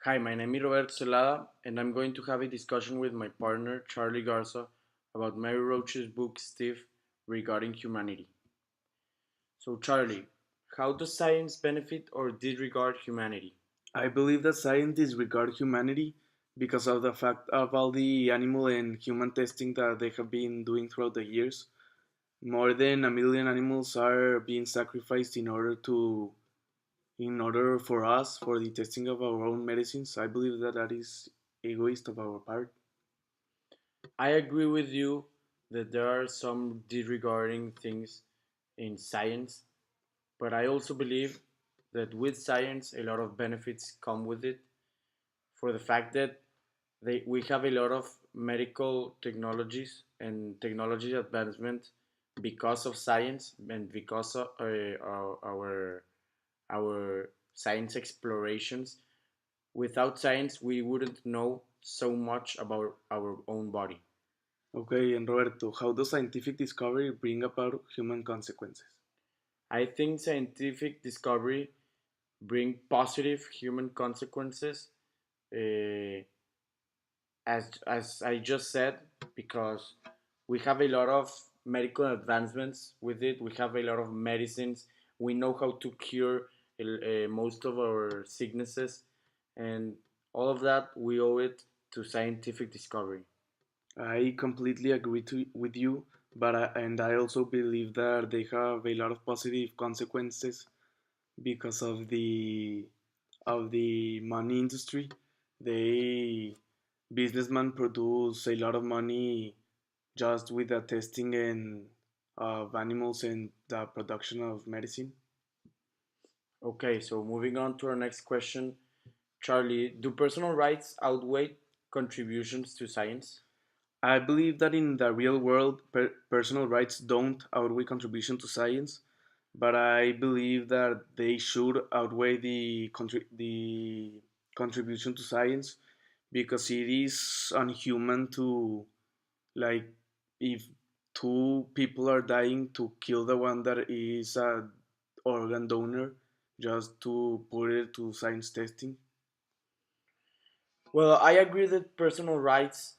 Hi, my name is Roberto Celada, and I'm going to have a discussion with my partner Charlie Garza about Mary Roach's book Steve regarding humanity. So, Charlie, how does science benefit or disregard humanity? I believe that scientists regard humanity because of the fact of all the animal and human testing that they have been doing throughout the years. More than a million animals are being sacrificed in order for us for the testing of our own medicines. I believe that that is egoist of our part. I agree with you that there are some disregarding things in science, but I also believe that with science, a lot of benefits come with it for the fact that we have a lot of medical technologies and technology advancement because of science and because of our science explorations. Without science, we wouldn't know so much about our own body. Okay, and Roberto, how does scientific discovery bring about human consequences? I think scientific discovery bring positive human consequences, uh, as I just said, because we have a lot of medical advancements with it. We have a lot of medicines. We know how to cure most of our sicknesses, and all of that we owe it to scientific discovery. I completely with you, and I also believe that they have a lot of positive consequences because of the money industry. They businessmen produce a lot of money just with the testing and of animals and the production of medicine. Okay, so moving on to our next question, Charlie, do personal rights outweigh contributions to science? I believe that in the real world, personal rights don't outweigh contribution to science, but I believe that they should outweigh the contribution to science because it is unhuman to, like, if two people are dying, to kill the one that is a organ donor just to put it to science testing. Well, I agree that personal rights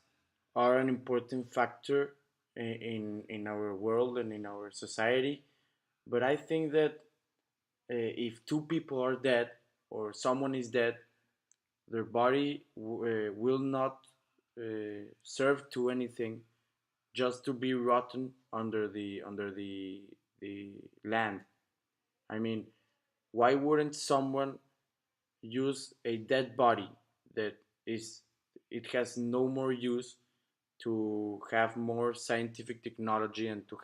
are an important factor in our world and in our society, but I think that if two people are dead or someone is dead, their body will not serve to anything, just to be rotten under the land. I mean, why wouldn't someone use a dead body that is it has no more use to have more scientific technology and to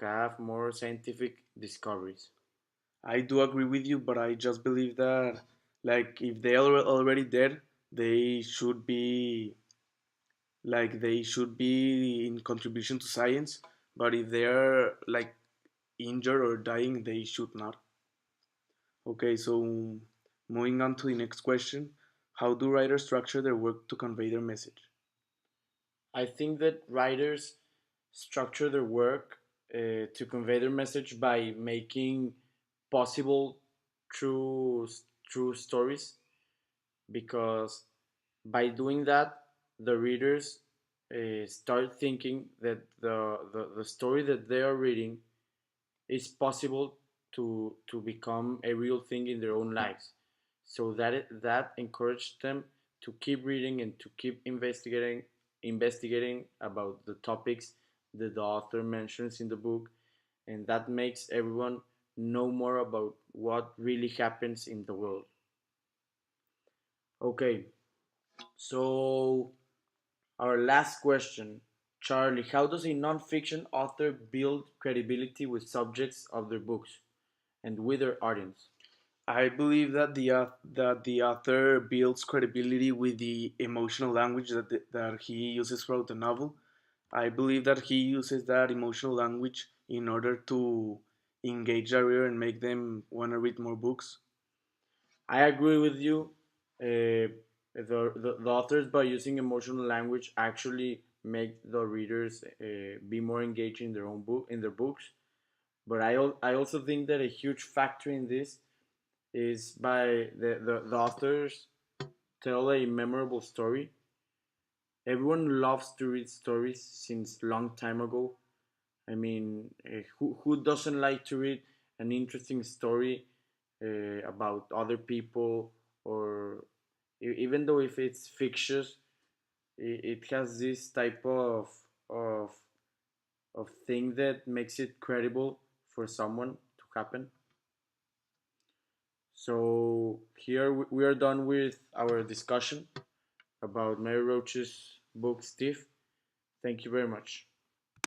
have more scientific discoveries? I do agree with you, but I just believe that, like, if they are already dead, they should be they should be in contribution to science. But if they are like injured or dying, they should not. Okay, so moving on to the next question: how do writers structure their work to convey their message? I think that writers structure their work to convey their message by making possible true true stories, because by doing that the readers start thinking that the story that they are reading is possible to become a real thing in their own lives, so that encouraged them to keep reading and to keep investigating about the topics that the author mentions in the book, and that makes everyone know more about what really happens in the world. Okay, so our last question, Charlie, how does a nonfiction author build credibility with subjects of their books and with their audience? I believe that the author builds credibility with the emotional language that he uses throughout the novel. I believe that he uses that emotional language in order to engage the reader and make them want to read more books. I agree with you. The authors, by using emotional language, actually make the readers be more engaged in their own book in their books. But I also think that a huge factor in this is by the authors. tell a memorable story. Everyone loves to read stories since long time ago. I mean, who doesn't like to read an interesting story about other people, or even though if it's fictitious, it has this type of of thing that makes it credible for someone to happen. So here we are done with our discussion about Mary Roach's book, Steve. Thank you very much.